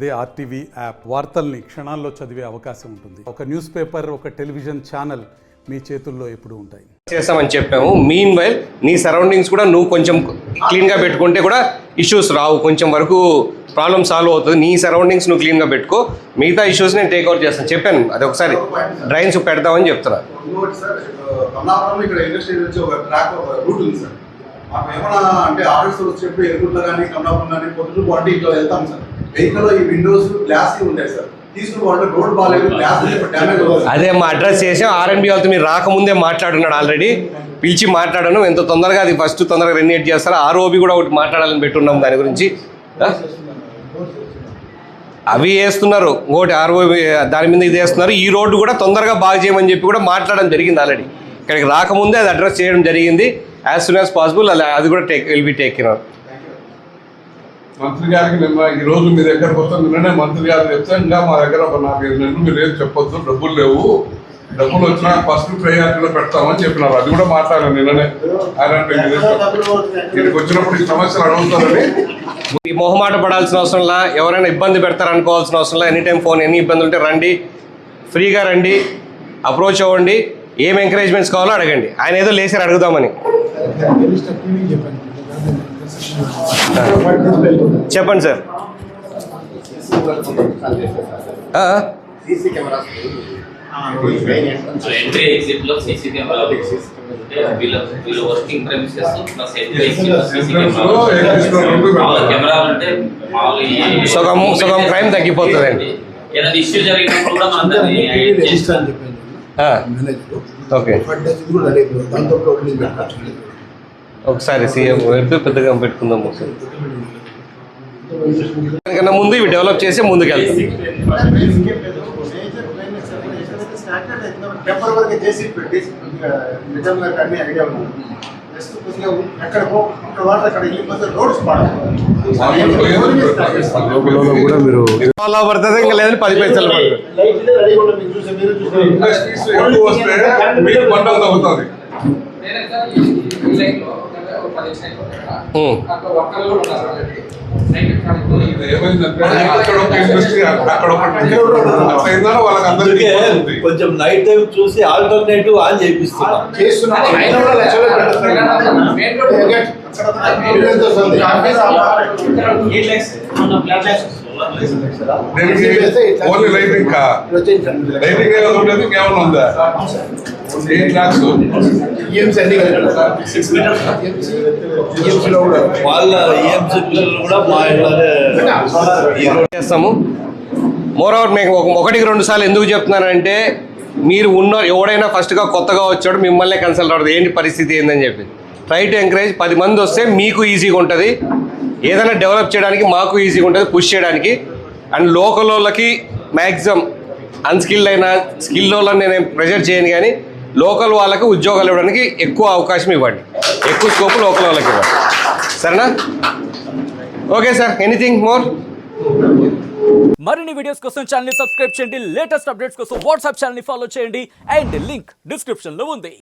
అదే RTV app వార్తల్ని క్షణాల్లో చదివే అవకాశం ఉంటుంది. ఒక న్యూస్ పేపర్, ఒక టెలివిజన్ ఛానల్ మీ చేతుల్లో ఎప్పుడూ ఉంటాయి. చేస్తామని చెప్పాము. మీన్ వైల్ నీ సరౌండింగ్స్ కూడా నువ్వు కొంచెం క్లీన్గా పెట్టుకుంటే కూడా ఇష్యూస్ రావు, కొంచెం వరకు ప్రాబ్లమ్ సాల్వ్ అవుతుంది. నీ సరౌండింగ్స్ నువ్వు క్లీన్గా పెట్టుకో, మిగతా ఇష్యూస్ నేను టేక్ అవుట్ చేస్తాను. చెప్పాను అది ఒకసారి డ్రైన్స్ పెడదామని చెప్తున్నా. అంటే ఆర్డర్స్ వచ్చేప్పుడు ఎరుగుట్లో కానీ కమలాపురం కానీ పొద్దున బాడీ ఇట్లా వెళ్తాం సార్. వెహికల్ ఈ విండోస్ గ్లాస్ ఉంటాయి సార్. తీసుకుని రోడ్ బాగాలేదు, గ్లాస్ డ్యామేజ్ అవుతుంది. అదే మా అడ్రస్ చేసాం. R&B వాళ్ళతో మీరు రాకముందే మాట్లాడున్నాడు, ఆల్రెడీ పిలిచి మాట్లాడాను. ఎంత తొందరగా అది ఫస్ట్ తొందరగా రెన్యూట్ చేస్తారో ROB కూడా ఒకటి మాట్లాడాలని పెట్టున్నాం దాని గురించి. అవి వేస్తున్నారు, ఇంకోటి ROB దాని మీద ఇది వేస్తున్నారు. ఈ రోడ్డు కూడా తొందరగా బాగా చేయమని చెప్పి కూడా మాట్లాడడం జరిగింది. ఆల్రెడీ ఇక్కడికి రాకముందే అది అడ్రస్ చేయడం జరిగింది. యాజ్ సూన్ యాజ్ పాసిబుల్ అది కూడా విల్ బి టేక్ కేర్. మంత్రి గారికి నిన్న ఈ రోజు మీ దగ్గరకు వస్తాను. నిన్ననే మంత్రి గారు చెప్తే ఇంకా మా దగ్గర ఒక 4-5 నెలలు మీరు ఏం చెప్పొద్దు, డబ్బులు లేవు, డబ్బులు వచ్చినా ఫస్ట్ ప్రయారిటీలో పెడతామని చెప్పినారు. అది కూడా మాట్లాడాను నిన్ననే. ఇక్కడికి వచ్చినప్పుడు ఈ సమస్యలు అడుగుతారని ఈ మొహమాట పడాల్సిన అవసరంలా, ఎవరైనా ఇబ్బంది పెడతారనుకోవాల్సిన అవసరంలా. ఎనీ టైం ఫోన్, ఎన్ని ఇబ్బందులు ఉంటే రండి, ఫ్రీగా రండి, అప్రోచ్ అవ్వండి, ఏం ఎంకరేజ్మెంట్స్ కావాలో అడగండి. ఆయన ఏదో లేసారు అడుగుదామని. చెప్పండి సార్. ఎంట్రీ ఎగ్జిట్ లో సీసీ కెమెరా వీళ్ళు working premises plus entry exit CC camera అంటే సగం క్రైమ్ తగ్గిపోతుందండి. ఏదైనా ఇష్యూ జరిగినప్పుడు కూడా మనం దాన్ని ఓకే ఒకసారి సీఎం పెద్దగా పెట్టుకుందాం. దానికన్నా ముందు ఇవి డెవలప్ చేసి ముందుకు వెళ్తాం. పడుతుంది, ఇంకా లేదని 10 పైసలు పడుతుంది. కొంచెం నైట్ టైం చూసి ఆల్టర్నేటివ్ ఆన్ చేపిస్తున్నాం. ఓన్లీ లైటింగ్ లైటింగ్ ఉండేది కేవలం ఉందా? 8 lakhs వాళ్ళ EMC పిల్లలు కూడా మా చేస్తాము. మోరోవర్ మీకు 1-2 సార్లు ఎందుకు చెప్తున్నానంటే, మీరు ఎవడైనా ఫస్ట్గా కొత్తగా వచ్చాడు మిమ్మల్ని కన్సల్ట్ అవుతుంది, ఏంటి పరిస్థితి ఏందని చెప్పి. Try to encourage. 10 మంది వస్తే మీకు ఈజీగా ఉంటుంది, ఏదైనా డెవలప్ చేయడానికి మాకు ఈజీగా ఉంటుంది, పుష్ చేయడానికి. అండ్ లోకల్ వాళ్ళకి మ్యాక్సిమం అన్స్కిల్డ్ అయినా స్కిల్డ్ వాళ్ళని నేను ప్రెజర్ చేయను, కానీ లోకల్ వాళ్ళకి ఉద్యోగాలు ఇవ్వడానికి ఎక్కువ అవకాశం ఇవ్వండి, ఎక్కువ స్కోప్ లోకల్ వాళ్ళకి ఇవ్వండి. సరేనా? Okay sir, anything more? మరిన్ని వీడియోస్ కోసం ఛానల్ ని సబ్స్క్రైబ్ చేయండి, లేటెస్ట్ అప్డేట్స్ కోసం వాట్సాప్ ఛానల్ ని ఫాలో చేయండి, అండ్ లింక్ డిస్క్రిప్షన్ లో ఉంది.